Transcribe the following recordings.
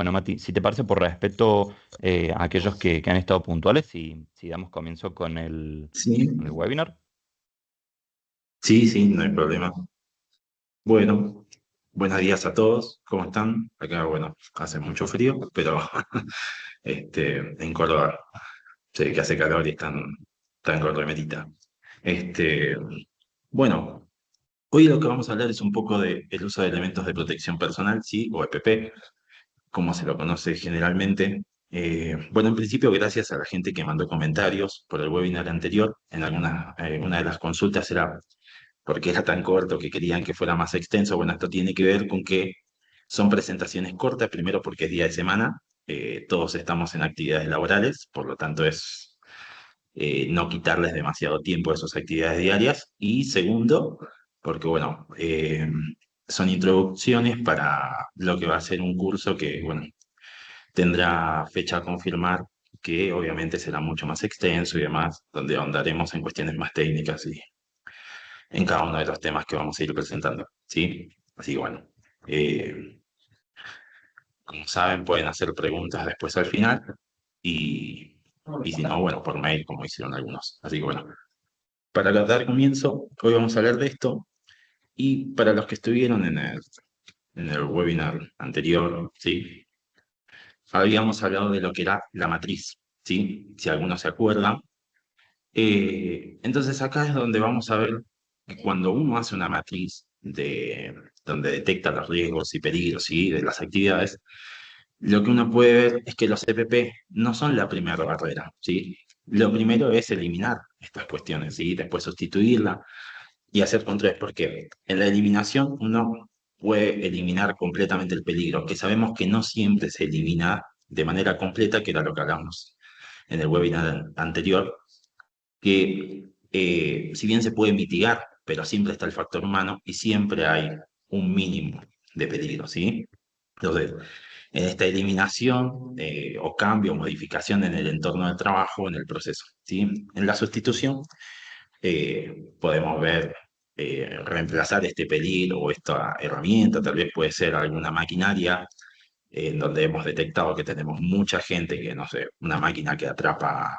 Bueno, Mati, si te parece, por respeto a aquellos que han estado puntuales, si damos comienzo Sí, con el webinar. sí, sí, no hay problema. Bueno, buenos días a todos, ¿cómo están? Acá, bueno, hace mucho frío, pero en Córdoba sé que hace calor y están con remerita. Este, bueno, hoy lo que vamos a hablar es un poco del uso de elementos de protección personal, ¿sí? O EPP, como se lo conoce generalmente. Bueno, en principio, gracias a la gente que mandó comentarios por el webinar anterior. Una de las consultas era porque era tan corto que querían que fuera más extenso. Bueno, esto tiene que ver con que son presentaciones cortas, primero porque es día de semana, todos estamos en actividades laborales, por lo tanto es no quitarles demasiado tiempo a sus actividades diarias, y segundo, porque bueno, son introducciones para lo que va a ser un curso que, bueno, tendrá fecha a confirmar, que obviamente será mucho más extenso y demás, donde ahondaremos en cuestiones más técnicas y en cada uno de los temas que vamos a ir presentando, ¿sí? Así que bueno, eh, como saben, pueden hacer preguntas después al final y, y si no, bueno, por mail, como hicieron algunos. Así que bueno, para dar comienzo, hoy vamos a hablar de esto y para los que estuvieron en el webinar anterior, ¿sí? Habíamos hablado de lo que era la matriz, ¿sí? Si algunos se acuerdan. Entonces acá es donde vamos a ver que cuando uno hace una matriz donde detecta los riesgos y peligros, ¿sí? De las actividades, lo que uno puede ver es que los EPP no son la primera barrera, ¿sí? Lo primero es eliminar estas cuestiones, ¿sí? Después sustituirla y hacer controles, porque en la eliminación uno puede eliminar completamente el peligro, que sabemos que no siempre se elimina de manera completa, que era lo que hablamos en el webinar anterior, que si bien se puede mitigar, pero siempre está el factor humano y siempre hay un mínimo de peligro, ¿sí? Entonces, en esta eliminación o cambio o modificación en el entorno del trabajo, en el proceso, ¿sí? En la sustitución podemos ver reemplazar este peligro o esta herramienta, tal vez puede ser alguna maquinaria en donde hemos detectado que tenemos mucha gente que, no sé, una máquina que atrapa,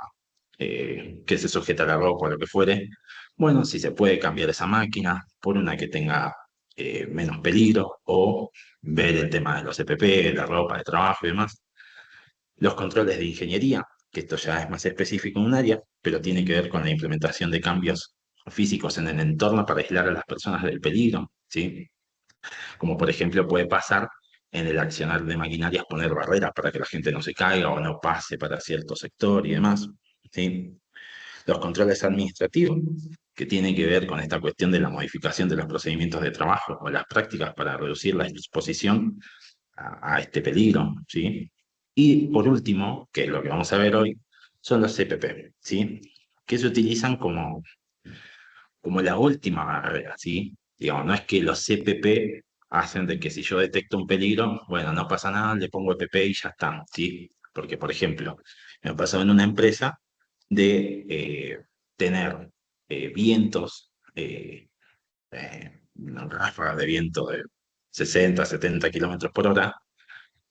que se sujeta a la ropa o lo que fuere. Bueno, si se puede cambiar esa máquina por una que tenga menos peligro, o ver el tema de los EPP, la ropa de trabajo y demás. Los controles de ingeniería, que esto ya es más específico en un área, pero tiene que ver con la implementación de cambios físicos en el entorno para aislar a las personas del peligro, ¿sí? Como por ejemplo puede pasar en el accionar de maquinarias, poner barreras para que la gente no se caiga o no pase para cierto sector y demás, ¿sí? Los controles administrativos, que tienen que ver con esta cuestión de la modificación de los procedimientos de trabajo o las prácticas para reducir la exposición a este peligro, ¿sí? Y por último, que es lo que vamos a ver hoy, son los CPP, ¿sí? Que se utilizan como la última barrera, ¿sí? Digamos, no es que los CPP hacen de que si yo detecto un peligro, bueno, no pasa nada, le pongo EPP y ya está, ¿sí? Porque, por ejemplo, me ha pasado en una empresa de tener vientos, ráfagas de viento de 60, 70 kilómetros por hora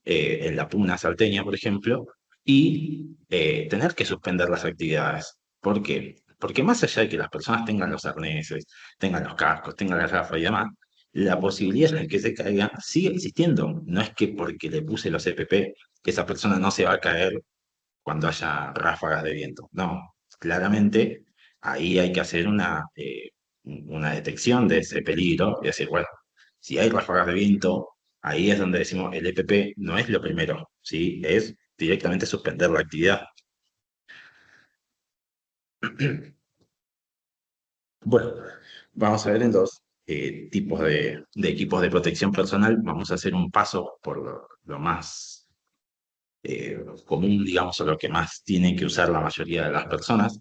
en la Puna salteña, por ejemplo, y tener que suspender las actividades. ¿Por qué? Porque más allá de que las personas tengan los arneses, tengan los cascos, tengan las gafas y demás, la posibilidad de que se caiga sigue existiendo. No es que porque le puse los EPP, que esa persona no se va a caer cuando haya ráfagas de viento. No, claramente ahí hay que hacer una detección de ese peligro y decir, bueno, si hay ráfagas de viento, ahí es donde decimos el EPP no es lo primero, ¿sí? Es directamente suspender la actividad. Bueno, vamos a ver en los tipos de equipos de protección personal. Vamos a hacer un paso por lo más común, digamos, o lo que más tienen que usar la mayoría de las personas,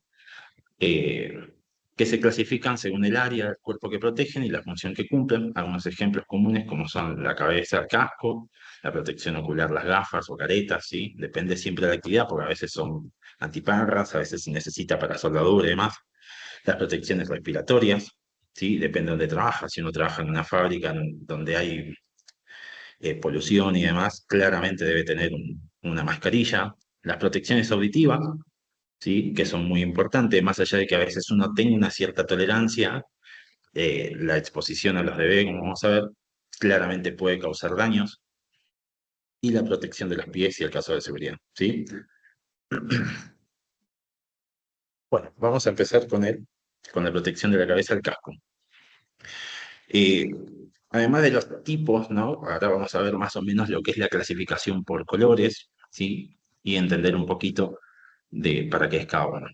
eh, que se clasifican según el área del cuerpo que protegen y la función que cumplen. Algunos ejemplos comunes como son la cabeza, el casco, la protección ocular, las gafas o caretas, ¿sí? Depende siempre de la actividad, porque a veces son antiparras, a veces se necesita para soldadura y demás. Las protecciones respiratorias, ¿sí? Depende de dónde trabaja. Si uno trabaja en una fábrica donde hay polución y demás, claramente debe tener una mascarilla. Las protecciones auditivas, ¿sí? Que son muy importantes, más allá de que a veces uno tenga una cierta tolerancia, la exposición a los DB, como vamos a ver, claramente puede causar daños, y la protección de los pies y el caso de seguridad, ¿sí? Bueno, vamos a empezar con la protección de la cabeza, el casco. Eh, Además de los tipos, ¿no? Ahora vamos a ver más o menos lo que es la clasificación por colores, ¿sí? Y entender un poquito de para qué es cada uno.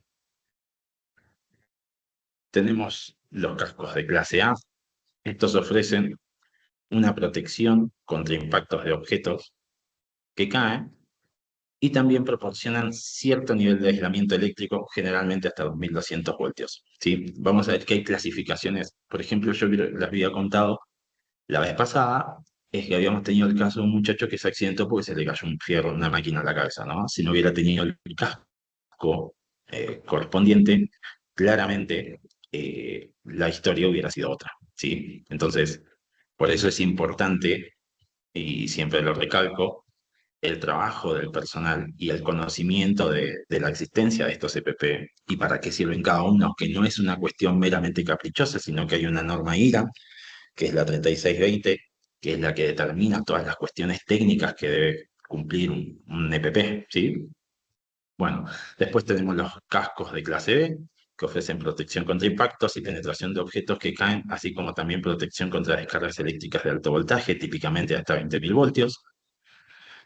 Tenemos los cascos de clase A. Estos ofrecen una protección contra impactos de objetos que caen y también proporcionan cierto nivel de aislamiento eléctrico, generalmente hasta 2200 voltios, ¿sí? Vamos a ver que hay clasificaciones. Por ejemplo, yo les había contado la vez pasada, es que habíamos tenido el caso de un muchacho que se accidentó porque se le cayó un fierro, una máquina en la cabeza, ¿no? Si no hubiera tenido el casco correspondiente, claramente la historia hubiera sido otra, ¿sí? Entonces, por eso es importante, y siempre lo recalco, el trabajo del personal y el conocimiento de la existencia de estos EPP y para qué sirven cada uno, que no es una cuestión meramente caprichosa, sino que hay una norma IRA, que es la 3620, que es la que determina todas las cuestiones técnicas que debe cumplir un EPP, ¿sí? Bueno, después tenemos los cascos de clase B, que ofrecen protección contra impactos y penetración de objetos que caen, así como también protección contra descargas eléctricas de alto voltaje, típicamente hasta 20.000 voltios.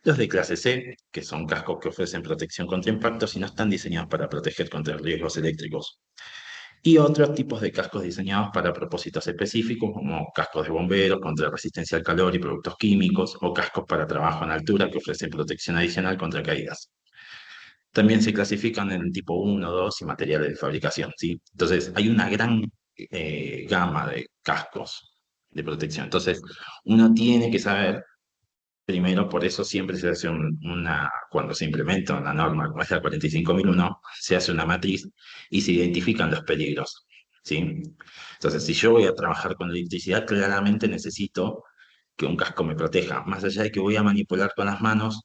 Los de clase C, que son cascos que ofrecen protección contra impactos y no están diseñados para proteger contra riesgos eléctricos. Y otros tipos de cascos diseñados para propósitos específicos, como cascos de bomberos contra resistencia al calor y productos químicos, o cascos para trabajo en altura que ofrecen protección adicional contra caídas. También se clasifican en tipo 1, 2 y materiales de fabricación, ¿sí? Entonces, hay una gran gama de cascos de protección. Entonces, uno tiene que saber. Primero, por eso siempre se hace cuando se implementa una norma como es la 45001, se hace una matriz y se identifican los peligros, ¿sí? Entonces, si yo voy a trabajar con electricidad, claramente necesito que un casco me proteja. Más allá de que voy a manipular con las manos,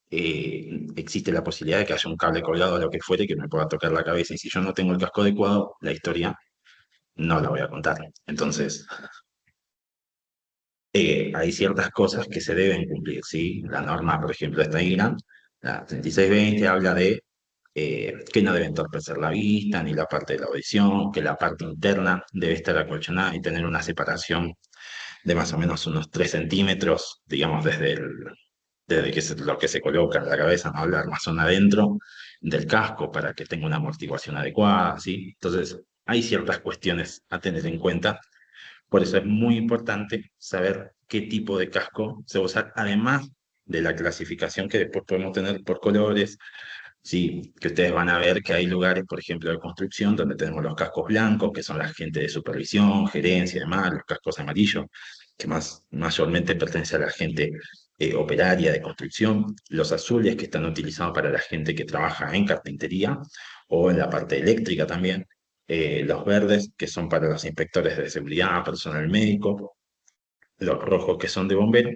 existe la posibilidad de que haya un cable colgado o lo que fuere que me pueda tocar la cabeza. Y si yo no tengo el casco adecuado, la historia no la voy a contar. Entonces, hay ciertas cosas que se deben cumplir, ¿sí? La norma, por ejemplo, esta IRAM, la 3620, habla de que no debe entorpecer la vista ni la parte de la audición, que la parte interna debe estar acolchonada y tener una separación de más o menos unos 3 centímetros, digamos, desde lo que se coloca en la cabeza, no hablar más zona adentro del casco para que tenga una amortiguación adecuada, ¿sí? Entonces, hay ciertas cuestiones a tener en cuenta, por eso es muy importante saber qué tipo de casco se va a usar, además de la clasificación que después podemos tener por colores. Sí, que ustedes van a ver que hay lugares, por ejemplo, de construcción, donde tenemos los cascos blancos, que son la gente de supervisión, gerencia y demás, los cascos amarillos, que mayormente pertenecen a la gente operaria de construcción, los azules, que están utilizados para la gente que trabaja en carpintería o en la parte eléctrica también, los verdes, que son para los inspectores de seguridad, personal médico, los rojos, que son de bomberos,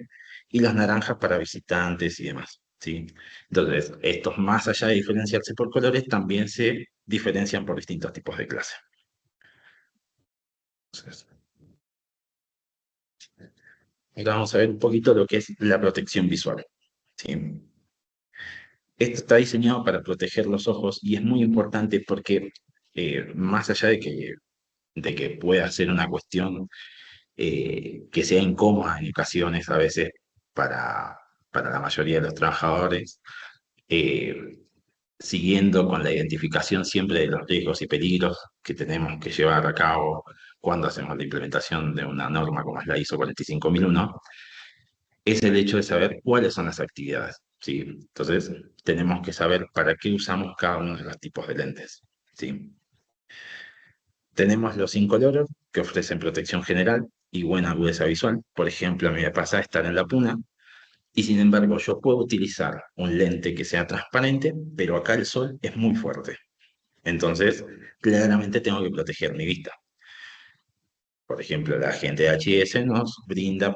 y los naranjas para visitantes y demás, ¿sí? Entonces, estos, más allá de diferenciarse por colores, también se diferencian por distintos tipos de clase. Entonces, ahora vamos a ver un poquito lo que es la protección visual, ¿sí? Esto está diseñado para proteger los ojos y es muy importante porque más allá de que pueda ser una cuestión que sea incómoda en ocasiones a veces para, para la mayoría de los trabajadores, eh, siguiendo con la identificación siempre de los riesgos y peligros que tenemos que llevar a cabo cuando hacemos la implementación de una norma como es la ISO 45001, es el hecho de saber cuáles son las actividades, ¿sí? Entonces, tenemos que saber para qué usamos cada uno de los tipos de lentes, ¿sí? Tenemos los incoloros, que ofrecen protección general y buena agudeza visual. Por ejemplo, a mí me pasa estar en la puna y sin embargo yo puedo utilizar un lente que sea transparente, pero acá el sol es muy fuerte. Entonces, claramente tengo que proteger mi vista. Por ejemplo, la gente de HS nos brinda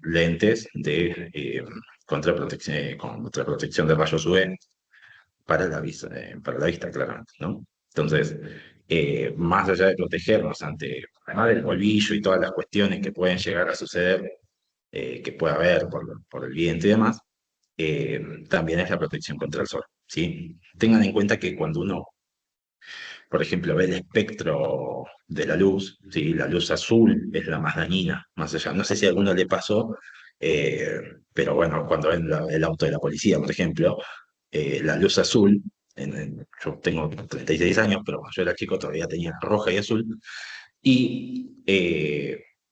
lentes contra protección de rayos UV para la vista, claramente, ¿no? Entonces, más allá de protegernos ante además del polvillo y todas las cuestiones que pueden llegar a suceder, que pueda haber por el viento y demás, también es la protección contra el sol, ¿sí? Tengan en cuenta que cuando uno, por ejemplo, ve el espectro de la luz, ¿sí? La luz azul es la más dañina, más allá. No sé si a alguno le pasó, eh, pero bueno, cuando ven el auto de la policía, por ejemplo, la luz azul, yo tengo 36 años, pero cuando yo era chico todavía tenía roja y azul, y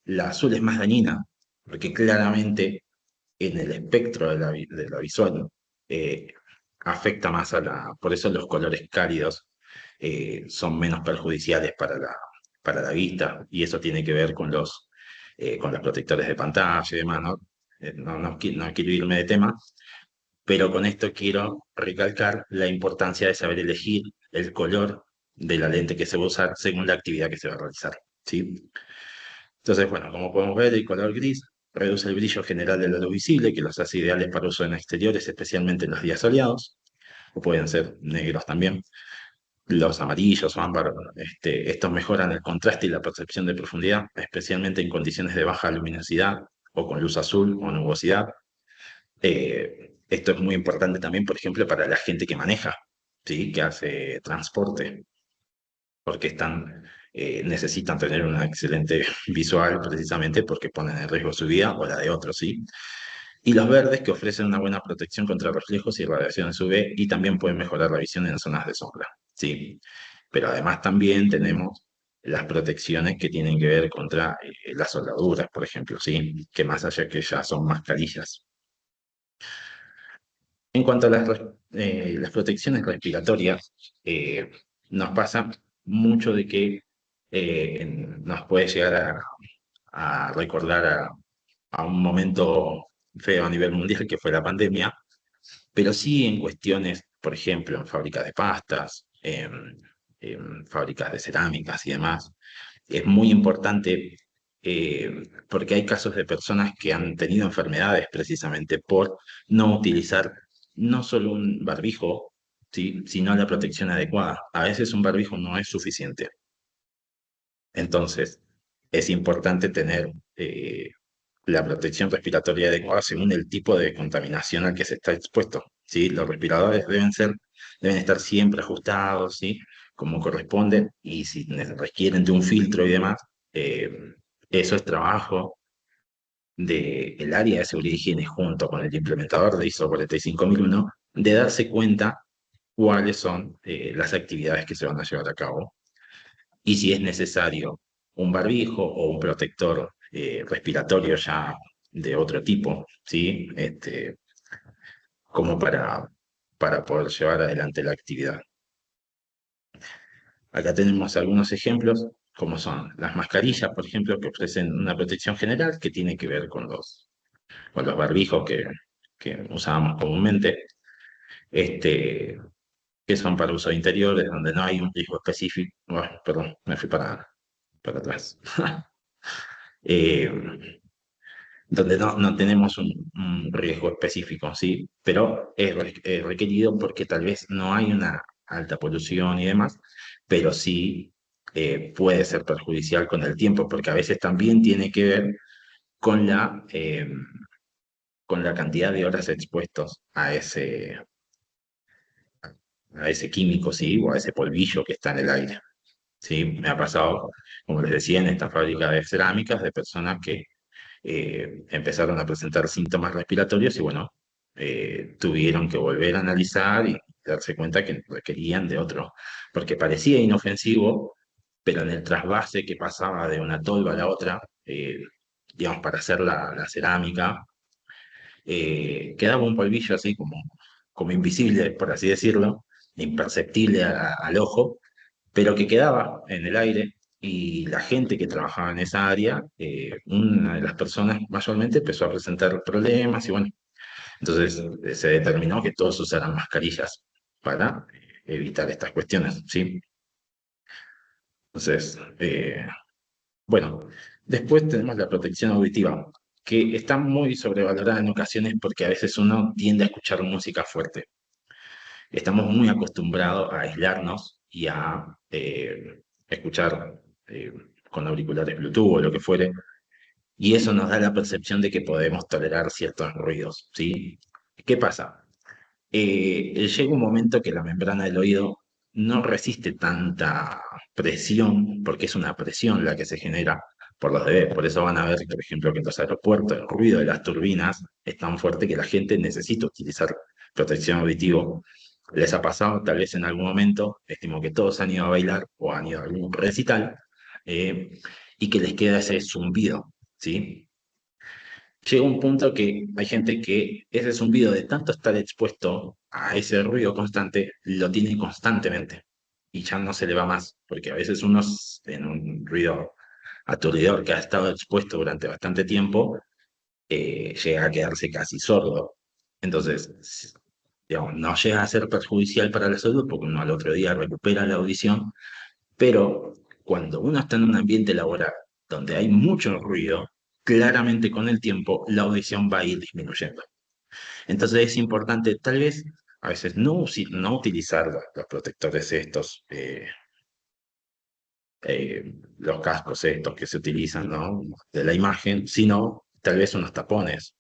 la azul es más dañina, porque claramente en el espectro de la visual eh, afecta más por eso los colores cálidos son menos perjudiciales para la vista, y eso tiene que ver con los protectores de pantalla y demás, ¿no? No quiero irme de tema, pero con esto quiero recalcar la importancia de saber elegir el color de la lente que se va a usar según la actividad que se va a realizar, ¿sí? Entonces, bueno, como podemos ver, el color gris reduce el brillo general de la luz visible, que los hace ideales para uso en exteriores, especialmente en los días soleados, o pueden ser negros también. Los amarillos o ámbar, estos mejoran el contraste y la percepción de profundidad, especialmente en condiciones de baja luminosidad o con luz azul o nubosidad. Esto es muy importante también, por ejemplo, para la gente que maneja, ¿sí? Que hace transporte, porque necesitan tener una excelente visual precisamente porque ponen en riesgo su vida o la de otros, ¿sí? Y los verdes que ofrecen una buena protección contra reflejos y radiaciones UV y también pueden mejorar la visión en zonas de sombra, ¿sí? Pero además también tenemos las protecciones que tienen que ver contra las soldaduras, por ejemplo, ¿sí? Que más allá que ya son mascarillas. En cuanto a las protecciones respiratorias, nos pasa mucho de que nos puede llegar a recordar a un momento feo a nivel mundial que fue la pandemia, pero sí en cuestiones, por ejemplo, en fábricas de pastas, en fábricas de cerámicas y demás, es muy importante porque hay casos de personas que han tenido enfermedades precisamente por no utilizar no solo un barbijo, ¿sí? Sino la protección adecuada. A veces un barbijo no es suficiente. Entonces, es importante tener la protección respiratoria adecuada según el tipo de contaminación al que se está expuesto, ¿sí? Los respiradores deben estar siempre ajustados, ¿sí? Como corresponde, y si requieren de un filtro y demás, eh, eso es trabajo del área de seguridad y higiene junto con el implementador de ISO 45001, de darse cuenta cuáles son las actividades que se van a llevar a cabo y si es necesario un barbijo o un protector respiratorio ya de otro tipo, ¿sí? Como para poder llevar adelante la actividad. Acá tenemos algunos ejemplos, como son las mascarillas, por ejemplo, que ofrecen una protección general que tiene que ver con los barbijos que usábamos comúnmente, este, que son para uso interiores, donde no hay un riesgo específico. Bueno, perdón, me fui para atrás. eh, donde no tenemos un riesgo específico, ¿sí? Pero es requerido porque tal vez no hay una alta polución y demás, pero sí puede ser perjudicial con el tiempo, porque a veces también tiene que ver con con la cantidad de horas expuestos a ese químico, ¿sí? O a ese polvillo que está en el aire, ¿sí? Me ha pasado, como les decía, en esta fábrica de cerámicas, de personas que empezaron a presentar síntomas respiratorios y bueno, tuvieron que volver a analizar y darse cuenta que requerían de otro, porque parecía inofensivo, pero en el trasvase que pasaba de una tolva a la otra, digamos, para hacer la cerámica, quedaba un polvillo así como invisible, por así decirlo, imperceptible al ojo, pero que quedaba en el aire y la gente que trabajaba en esa área, una de las personas mayormente empezó a presentar problemas y bueno, entonces se determinó que todos usaran mascarillas para evitar estas cuestiones, ¿sí? Entonces, Bueno, después tenemos la protección auditiva, que está muy sobrevalorada en ocasiones porque a veces uno tiende a escuchar música fuerte. Estamos muy acostumbrados a aislarnos y a escuchar con auriculares Bluetooth o lo que fuere, y eso nos da la percepción de que podemos tolerar ciertos ruidos, ¿sí? ¿Qué pasa? Llega un momento que la membrana del oído no resiste tanta presión, porque es una presión la que se genera por los bebés. Por eso van a ver, por ejemplo, que en los aeropuertos el ruido de las turbinas es tan fuerte que la gente necesita utilizar protección auditivo. ¿Les ha pasado tal vez en algún momento? Estimo que todos han ido a bailar o han ido a algún recital eh, y que les queda ese zumbido, ¿sí? Llega un punto que hay gente que ese zumbido de tanto estar expuesto a ese ruido constante, lo tiene constantemente y ya no se le va más, porque a veces uno en un ruido aturdidor que ha estado expuesto durante bastante tiempo, llega a quedarse casi sordo. Entonces, digamos, no llega a ser perjudicial para la salud porque uno al otro día recupera la audición, pero cuando uno está en un ambiente laboral donde hay mucho ruido, claramente con el tiempo la audición va a ir disminuyendo. Entonces es importante tal vez a veces no utilizar los protectores estos, los cascos estos que se utilizan, ¿no? De la imagen, sino tal vez unos tapones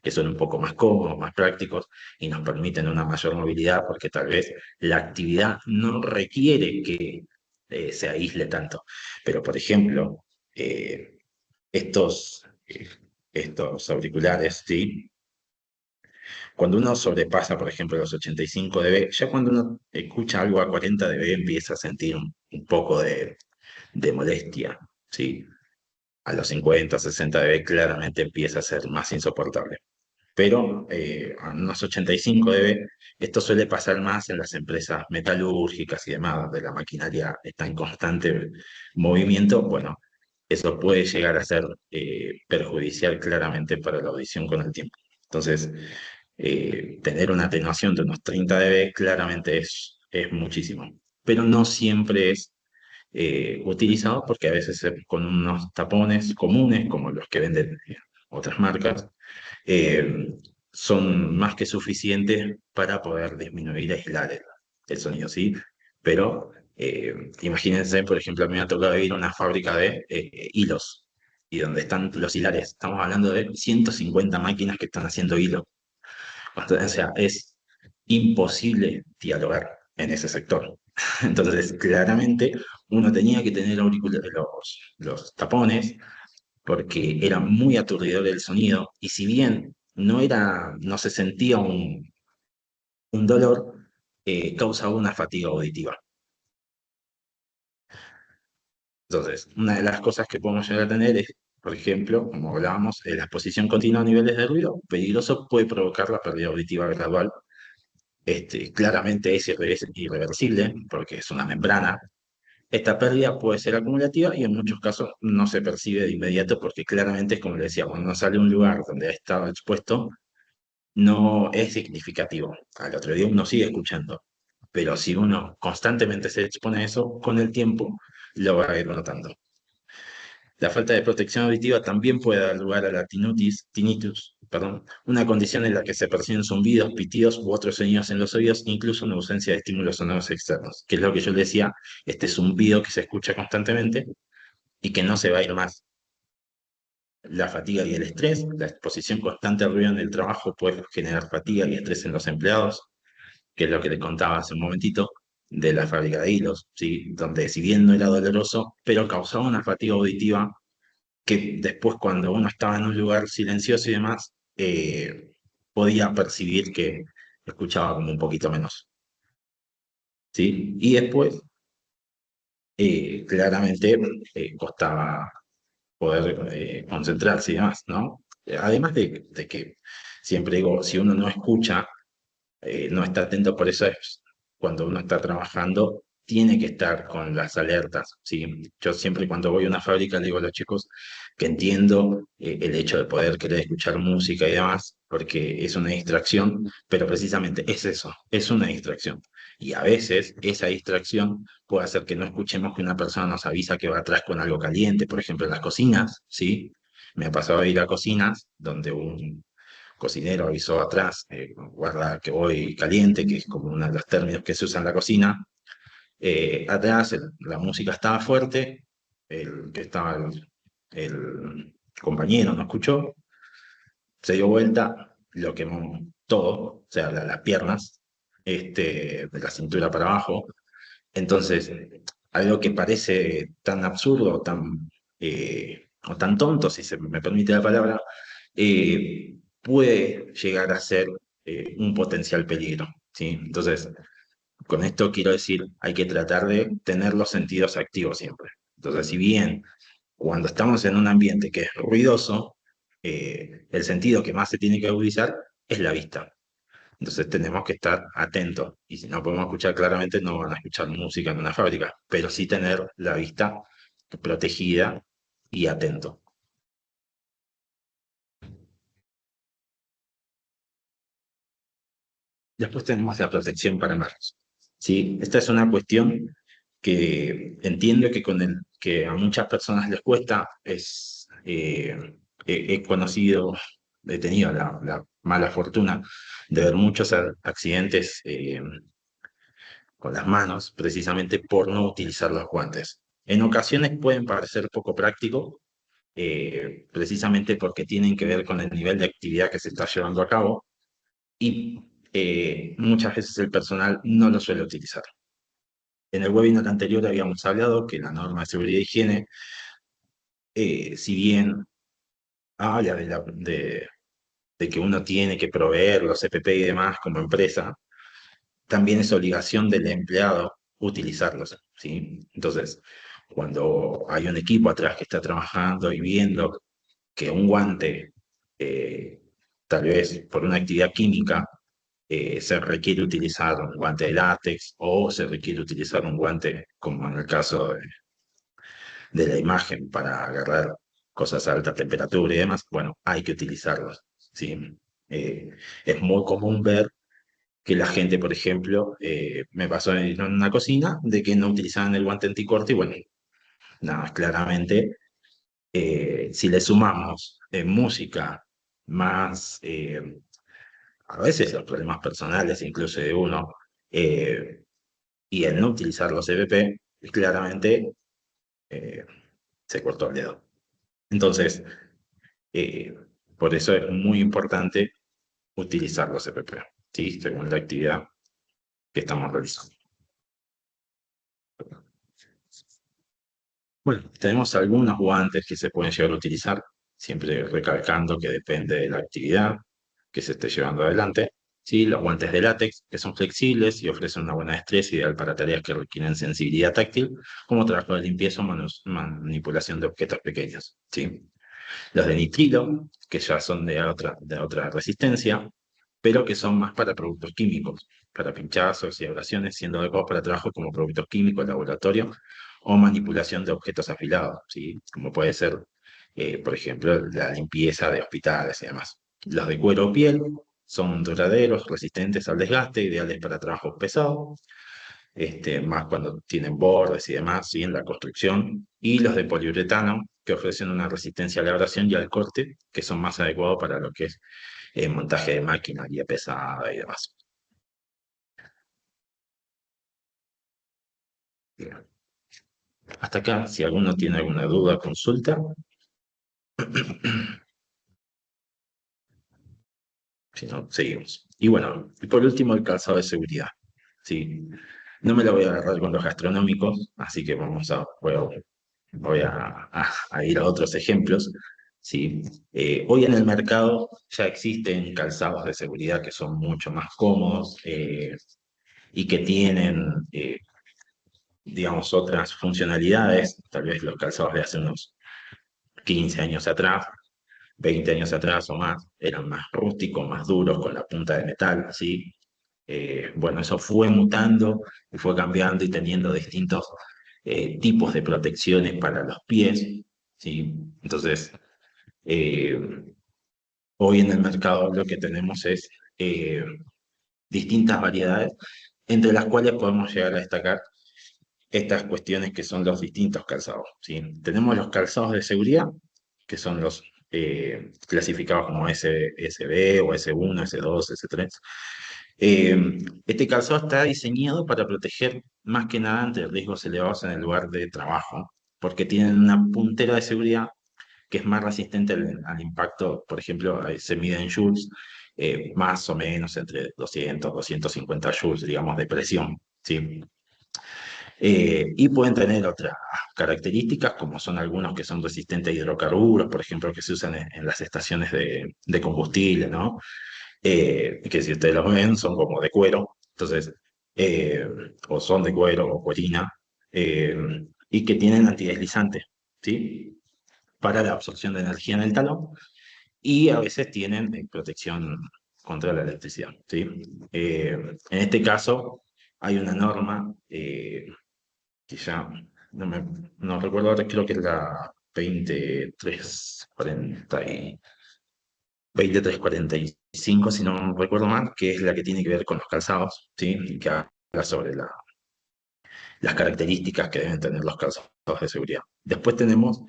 que son un poco más cómodos, más prácticos y nos permiten una mayor movilidad porque tal vez la actividad no requiere que se aísle tanto. Pero, por ejemplo, estos, estos auriculares, ¿sí? Cuando uno sobrepasa, por ejemplo, los 85 dB, ya cuando uno escucha algo a 40 dB empieza a sentir un poco de molestia, ¿sí? A los 50, 60 dB claramente empieza a ser más insoportable. Pero a unos 85 dB, esto suele pasar más en las empresas metalúrgicas y demás, donde la maquinaria está en constante movimiento. Bueno, eso puede llegar a ser perjudicial claramente para la audición con el tiempo. Entonces, tener una atenuación de unos 30 dB claramente es muchísimo, pero no siempre es utilizado porque a veces con unos tapones comunes, como los que venden otras marcas, eh, son más que suficientes para poder disminuir y aislar el sonido, ¿sí? Pero imagínense, por ejemplo, a mí me ha tocado ir a una fábrica de hilos, y donde están los hilares, estamos hablando de 150 máquinas que están haciendo hilo. O sea, es imposible dialogar en ese sector. Entonces, claramente, uno tenía que tener los tapones porque era muy aturdidor el sonido y si bien no se sentía un dolor, causaba una fatiga auditiva. Entonces, una de las cosas que podemos llegar a tener es, por ejemplo, como hablábamos, la exposición continua a niveles de ruido peligroso puede provocar la pérdida auditiva gradual. Claramente es irreversible porque es una membrana. Esta pérdida puede ser acumulativa y en muchos casos no se percibe de inmediato porque claramente es como le decía, cuando uno sale a un lugar donde ha estado expuesto, no es significativo. Al otro día uno sigue escuchando, pero si uno constantemente se expone a eso, con el tiempo lo va a ir notando. La falta de protección auditiva también puede dar lugar a la tinnitus, perdón, una condición en la que se perciben zumbidos, pitidos u otros sonidos en los oídos, incluso una ausencia de estímulos sonoros externos, que es lo que yo le decía, este zumbido que se escucha constantemente y que no se va a ir más. La fatiga y el estrés, la exposición constante al ruido en el trabajo puede generar fatiga y estrés en los empleados, que es lo que le contaba hace un momentito, de la fábrica de hilos, ¿sí? Donde si bien no era doloroso, pero causaba una fatiga auditiva que después cuando uno estaba en un lugar silencioso y demás, podía percibir que escuchaba como un poquito menos, ¿sí? Y después, claramente, costaba poder concentrarse y demás, ¿no? Además de que siempre digo, si uno no escucha, no está atento, por eso es cuando uno está trabajando, tiene que estar con las alertas, ¿sí? Yo siempre cuando voy a una fábrica le digo a los chicos que entiendo el hecho de poder querer escuchar música y demás, porque es una distracción, pero precisamente es eso, es una distracción. Y a veces esa distracción puede hacer que no escuchemos que una persona nos avisa que va atrás con algo caliente, por ejemplo, en las cocinas, ¿sí? Me ha pasado a ir a cocinas donde un cocinero avisó atrás, guarda que voy caliente, que es como uno de los términos que se usa en la cocina. Atrás la música estaba fuerte, el que estaba el compañero no escuchó, se dio vuelta, lo quemó todo, o sea, las piernas, de la cintura para abajo. Entonces, algo que parece tan absurdo o tan tonto, si se me permite la palabra, puede llegar a ser un potencial peligro, ¿sí? Entonces, con esto quiero decir, hay que tratar de tener los sentidos activos siempre. Entonces, si bien cuando estamos en un ambiente que es ruidoso, el sentido que más se tiene que agudizar es la vista. Entonces tenemos que estar atentos. Y si no podemos escuchar claramente, no van a escuchar música en una fábrica, pero sí tener la vista protegida y atento. Después tenemos la protección para marcas. ¿Sí? Esta es una cuestión que entiendo que, que a muchas personas les cuesta. He conocido, he tenido la mala fortuna de ver muchos accidentes con las manos, precisamente por no utilizar los guantes. En ocasiones pueden parecer poco práctico, precisamente porque tienen que ver con el nivel de actividad que se está llevando a cabo y muchas veces el personal no lo suele utilizar. En el webinar anterior habíamos hablado que la norma de seguridad e higiene, si bien habla de que uno tiene que proveer los EPP y demás como empresa, también es obligación del empleado utilizarlos, ¿sí? Entonces, cuando hay un equipo atrás que está trabajando y viendo que un guante, eh, tal vez por una actividad química, se requiere utilizar un guante de látex o se requiere utilizar un guante, como en el caso de la imagen, para agarrar cosas a alta temperatura y demás, bueno, hay que utilizarlos, ¿sí? Eh, es muy común ver que la gente, por ejemplo, me pasó en una cocina de que no utilizaban el guante anticorte y bueno, nada, claramente, si le sumamos música más, a veces los problemas personales incluso de uno, eh, y el no utilizar los EVP, claramente eh, se cortó el dedo. Entonces, eh, por eso es muy importante utilizar los EVP, ¿sí? Según la actividad que estamos realizando. Bueno, tenemos algunos guantes que se pueden llegar a utilizar, siempre recalcando que depende de la actividad que se esté llevando adelante. Sí, los guantes de látex, que son flexibles y ofrecen una buena destreza, ideal para tareas que requieren sensibilidad táctil, como trabajo de limpieza o manipulación de objetos pequeños. ¿Sí? Los de nitrilo, que ya son de otra resistencia, pero que son más para productos químicos, para pinchazos y abrasiones, siendo adecuados para trabajos como productos químicos, laboratorio o manipulación de objetos afilados, ¿sí? Como puede ser, por ejemplo, la limpieza de hospitales y demás. Los de cuero o piel son duraderos, resistentes al desgaste, ideales para trabajos pesados, más cuando tienen bordes y demás, ¿sí? En la construcción. Y los de poliuretano, que ofrecen una resistencia a la abrasión y al corte, que son más adecuados para lo que es montaje de maquinaria pesada y demás. Bien. Hasta acá, si alguno tiene alguna duda, consulta. Si no, seguimos. Y bueno, y por último, el calzado de seguridad. Sí, no me lo voy a agarrar con los gastronómicos, así que voy a ir a otros ejemplos. Sí. Hoy en el mercado ya existen calzados de seguridad que son mucho más cómodos y que tienen, digamos, otras funcionalidades. Tal vez los calzados de hace unos 15 años atrás, 20 años atrás o más, eran más rústicos, más duros, con la punta de metal, ¿sí? Bueno, eso fue mutando y fue cambiando y teniendo distintos tipos de protecciones para los pies, ¿sí? Entonces, eh, Hoy en el mercado lo que tenemos es eh, distintas variedades, entre las cuales podemos llegar a destacar estas cuestiones que son los distintos calzados, ¿sí? Tenemos los calzados de seguridad, que son los clasificados como SB o S1, S2, S3. Este calzado está diseñado para proteger más que nada ante riesgos elevados en el lugar de trabajo, porque tienen una puntera de seguridad que es más resistente al impacto. Por ejemplo, se mide en joules, más o menos entre 200, 250 joules, digamos, de presión, ¿sí? Y pueden tener otras características, como son algunos que son resistentes a hidrocarburos, por ejemplo, que se usan en las estaciones de combustible, ¿no? Que si ustedes los ven, son como de cuero, entonces, eh, o son de cuero o cuerina, eh, y que tienen antideslizante, ¿sí? Para la absorción de energía en el talón, y a veces tienen protección contra la electricidad, ¿sí? En este caso, hay una norma que ya no recuerdo ahora, creo que es la 2345, si no recuerdo mal, que es la que tiene que ver con los calzados, ¿sí? Y que habla sobre las características que deben tener los calzados de seguridad. Después tenemos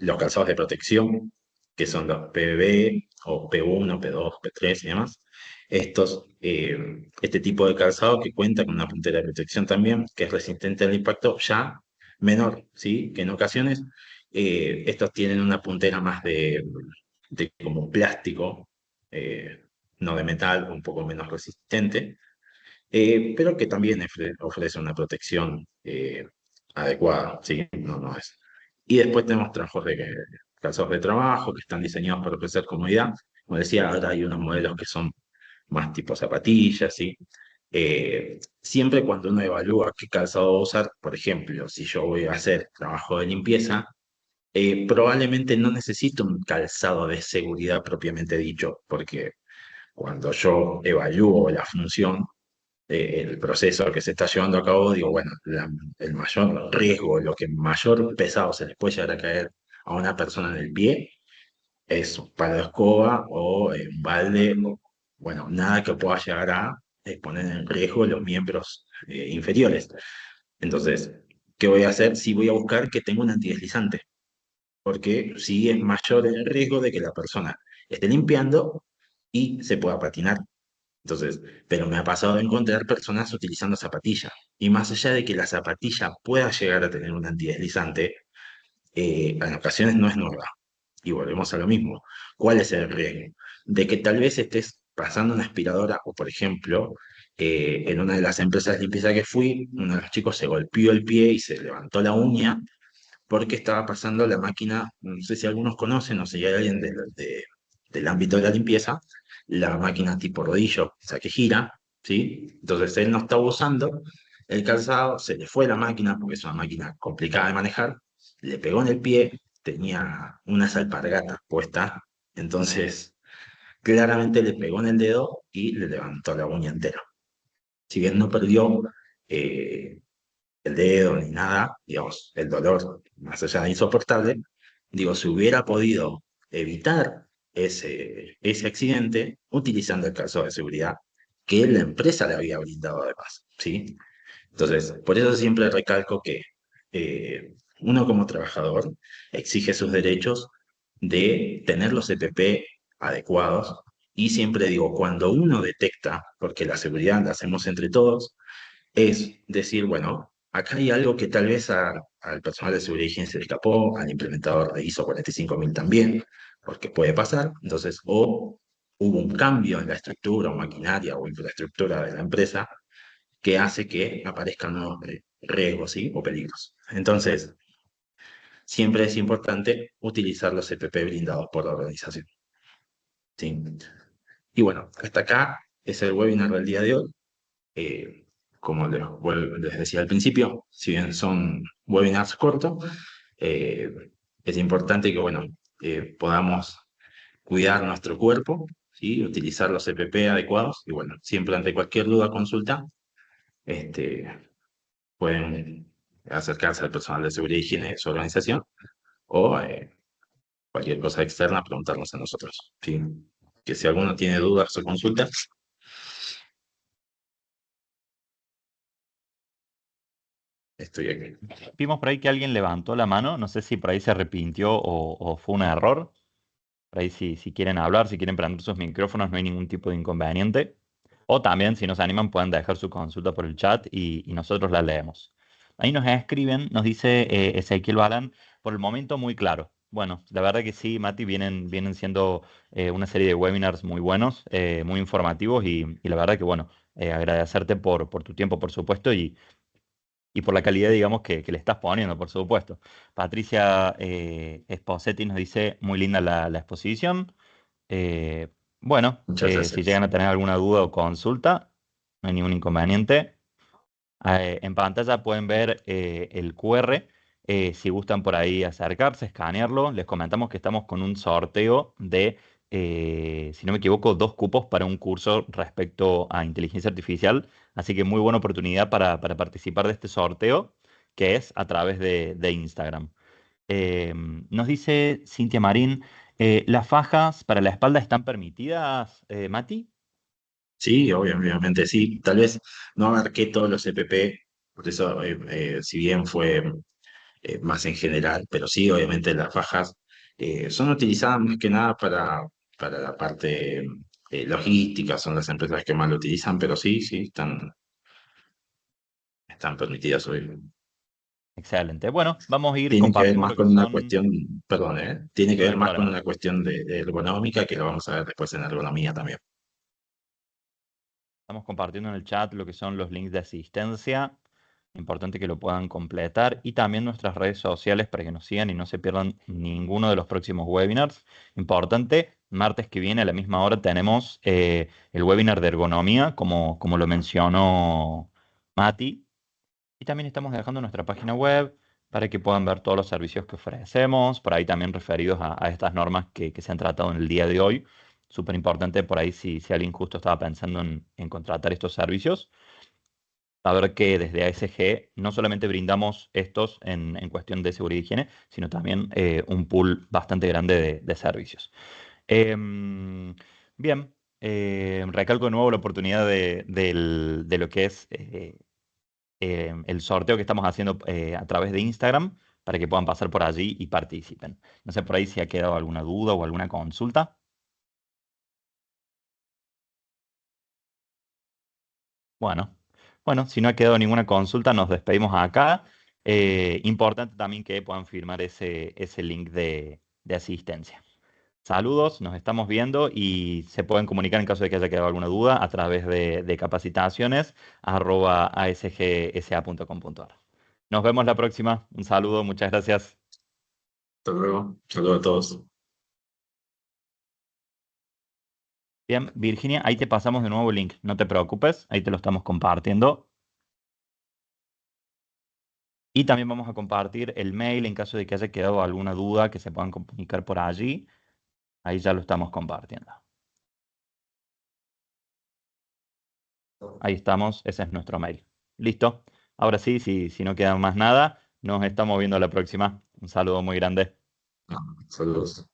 los calzados de protección, que son los PB o P1, P2, P3 y demás. Este tipo de calzado que cuenta con una puntera de protección también, que es resistente al impacto ya menor, ¿sí? Que en ocasiones estos tienen una puntera más de como plástico, eh, no de metal, un poco menos resistente, pero que también ofrece una protección adecuada, ¿sí? No es. Y después tenemos calzados de trabajo que están diseñados para ofrecer comodidad. Como decía, ahora hay unos modelos que son más tipo zapatillas, ¿sí? Siempre cuando uno evalúa qué calzado va a usar, por ejemplo, si yo voy a hacer trabajo de limpieza, probablemente no necesito un calzado de seguridad propiamente dicho, porque cuando yo evalúo la función, el proceso que se está llevando a cabo, digo, bueno, el mayor riesgo, lo que mayor pesado se les puede llegar a caer a una persona en el pie es un palo de escoba o un balde, o, bueno, nada que pueda llegar a poner en riesgo los miembros inferiores. Entonces, ¿qué voy a hacer? Si voy a buscar que tenga un antideslizante, porque sí es mayor el riesgo de que la persona esté limpiando y se pueda patinar. Entonces, pero me ha pasado de encontrar personas utilizando zapatillas. Y más allá de que la zapatilla pueda llegar a tener un antideslizante, en ocasiones no es nueva. Y volvemos a lo mismo. ¿Cuál es el riesgo? De que tal vez estés pasando una aspiradora o, por ejemplo, en una de las empresas de limpieza que fui, uno de los chicos se golpeó el pie y se levantó la uña porque estaba pasando la máquina, no sé si algunos conocen o si hay alguien del ámbito de la limpieza, la máquina tipo rodillo, o sea, que gira, ¿sí? Entonces él no estaba usando el calzado, se le fue la máquina, porque es una máquina complicada de manejar, le pegó en el pie, tenía unas alpargatas puestas, entonces claramente le pegó en el dedo y le levantó la uña entera. Si bien no perdió eh, el dedo ni nada, digamos, el dolor más allá de insoportable, digo, se hubiera podido evitar ese accidente utilizando el calzado de seguridad que la empresa le había brindado además, ¿sí? Entonces, por eso siempre recalco que uno como trabajador exige sus derechos de tener los EPP adecuados, y siempre digo, cuando uno detecta, porque la seguridad la hacemos entre todos, es decir, bueno, acá hay algo que tal vez al personal de seguridad y higiene se le escapó, al implementador de ISO 45000 también, porque puede pasar. Entonces, o hubo un cambio en la estructura o maquinaria o infraestructura de la empresa que hace que aparezcan nuevos riesgos, ¿sí? O peligros. Entonces, siempre es importante utilizar los EPP brindados por la organización, ¿sí? Y bueno, hasta acá es el webinar del día de hoy. Eh, Como les decía al principio, si bien son webinars cortos, eh, es importante que, bueno, podamos cuidar nuestro cuerpo, ¿sí? Utilizar los EPP adecuados, y bueno, siempre ante cualquier duda o consulta, este, pueden acercarse al personal de seguridad y higiene de su organización o cualquier cosa externa, preguntarnos a nosotros. ¿Sí? Que si alguno tiene dudas o consultas, estoy aquí. Vimos por ahí que alguien levantó la mano, no sé si por ahí se arrepintió o fue un error. Por ahí si quieren hablar, si quieren prender sus micrófonos, no hay ningún tipo de inconveniente. O también, si nos animan, pueden dejar su consulta por el chat y nosotros la leemos. Ahí nos escriben, nos dice Ezequiel Balán, por el momento muy claro. Bueno, la verdad que sí, Mati, vienen siendo una serie de webinars muy buenos, muy informativos y la verdad que, bueno, agradecerte por tu tiempo, por supuesto, y por la calidad, digamos, que le estás poniendo, por supuesto. Patricia Esposetti nos dice, muy linda la exposición. Eh, bueno, Muchas si llegan gracias. a tener alguna duda o consulta, no hay ningún inconveniente. En pantalla pueden ver el QR. Si gustan por ahí acercarse, escanearlo. Les comentamos que estamos con un sorteo de, si no me equivoco, 2 cupos para un curso respecto a inteligencia artificial. Así que muy buena oportunidad para participar de este sorteo, que es a través de Instagram. Nos dice Cintia Marín, ¿las fajas para la espalda están permitidas, Mati? Sí, obviamente sí. Tal vez no abarqué todos los EPP, por eso, si bien fue más en general, pero sí, obviamente las fajas son utilizadas más que nada para la parte logística, son las empresas que más lo utilizan, pero sí, sí, están permitidas hoy. Excelente. Bueno, vamos a ir Tiene que ver compartiendo más lo que con una son. cuestión, perdón, tiene que No ver hay más con problema. una cuestión de ergonómica que lo vamos a ver después en ergonomía también. Estamos compartiendo en el chat lo que son los links de asistencia. Importante que lo puedan completar. Y también nuestras redes sociales para que nos sigan y no se pierdan ninguno de los próximos webinars. Importante, martes que viene a la misma hora tenemos el webinar de ergonomía, como lo mencionó Mati. Y también estamos dejando nuestra página web para que puedan ver todos los servicios que ofrecemos, por ahí también referidos a estas normas que se han tratado en el día de hoy. Súper importante por ahí si alguien justo estaba pensando en contratar estos servicios, saber que desde ASG no solamente brindamos estos en cuestión de seguridad y higiene, sino también un pool bastante grande de servicios. Em, bien, recalco de nuevo la oportunidad de lo que es el sorteo que estamos haciendo a través de Instagram para que puedan pasar por allí y participen. No sé por ahí si ha quedado alguna duda o alguna consulta. Bueno, bueno, si no ha quedado ninguna consulta, nos despedimos acá. Importante también que puedan firmar ese link de asistencia. Saludos, nos estamos viendo y se pueden comunicar en caso de que haya quedado alguna duda a través de capacitaciones@asgsa.com.ar. Nos vemos la próxima. Un saludo, muchas gracias. Hasta luego. Saludos a todos. Bien, Virginia, ahí te pasamos de nuevo el link. No te preocupes, ahí te lo estamos compartiendo. Y también vamos a compartir el mail en caso de que haya quedado alguna duda que se puedan comunicar por allí. Ahí ya lo estamos compartiendo. Ahí estamos, ese es nuestro mail. Listo. Ahora sí, si no queda más nada, nos estamos viendo la próxima. Un saludo muy grande. Saludos.